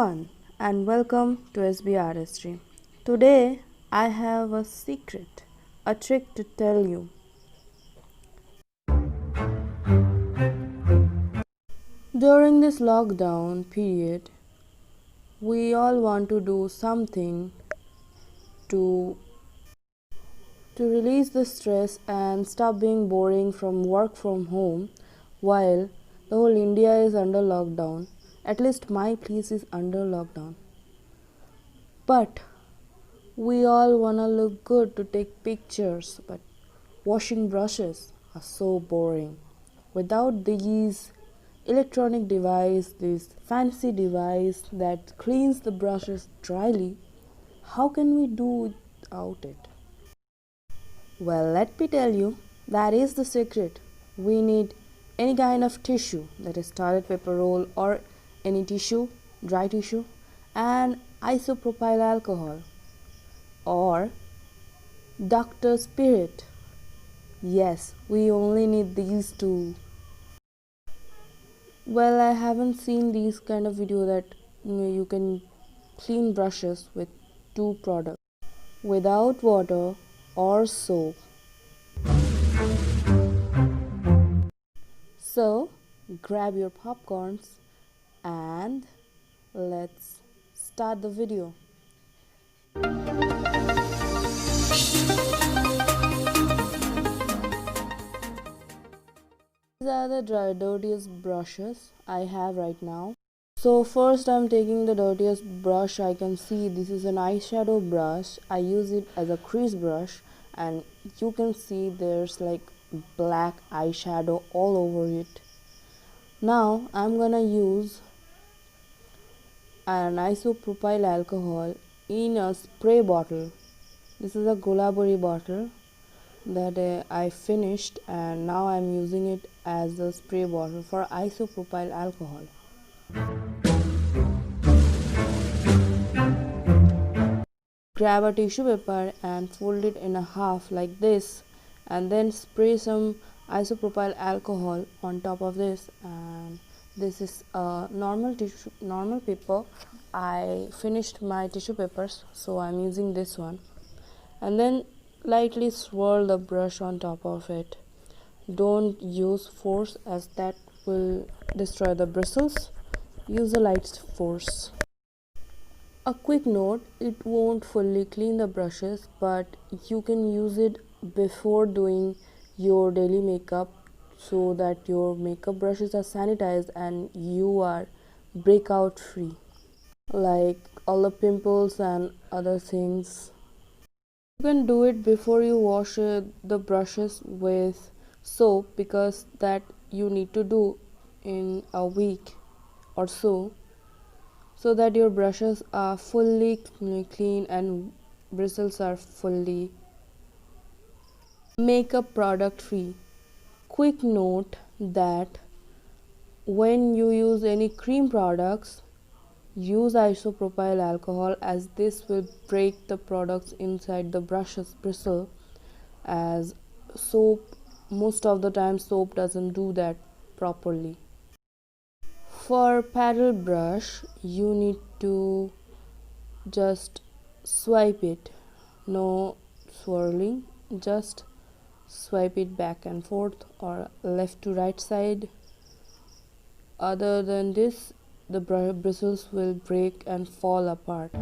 everyone and welcome to SB Artistry. Today I have a secret, a trick to tell you. During this lockdown period, we all want to do something to release the stress and stop being boring from work from home while the whole India is under lockdown. At least my place is under lockdown. But we all wanna look good to take pictures, but washing brushes are so boring. Without these electronic device, this fancy device that cleans the brushes dryly, how can we do without it? Well, let me tell you, that is the secret. We need any kind of tissue, that is toilet paper roll or any tissue, dry tissue, and isopropyl alcohol or Dr. Spirit. Yes, we only need these two. Well, I haven't seen these kind of video that you can clean brushes with two products without water or soap. So, grab your popcorns and let's start the video. These are the dirtiest brushes I have right now. So first I'm taking the dirtiest brush. I can see this is an eyeshadow brush. I use it as a crease brush and you can see there's like black eyeshadow all over it. Now I'm gonna use an isopropyl alcohol in a spray bottle. This is a gulabari bottle that I finished, and now I'm using it as a spray bottle for isopropyl alcohol. Grab a tissue paper and fold it in a half like this, and then spray some isopropyl alcohol on top of this. And this is a normal paper. I finished my tissue papers, so I'm using this one, and then lightly swirl the brush on top of it. Don't use force as that will destroy the bristles. Use a light force. A quick note, it won't fully clean the brushes, but you can use it before doing your daily makeup so that your makeup brushes are sanitized and you are breakout free, like all the pimples and other things. You can do it before you wash the brushes with soap, because that you need to do in a week or so that your brushes are fully clean and bristles are fully makeup product free. Quick note that when you use any cream products, use isopropyl alcohol, as this will break the products inside the brushes bristle, as soap, most of the time soap doesn't do that properly. For paddle brush, you need to just swipe it, no swirling, just swipe it back and forth or left to right side. Other than this, the bristles will break and fall apart.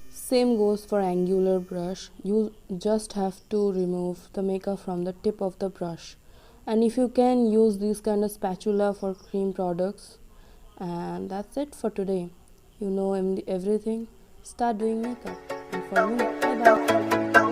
Same goes for angular brush. You just have to remove the makeup from the tip of the brush, and if you can, use this kind of spatula for cream products. And that's it for today. You know everything, start doing makeup. And for me, bye bye.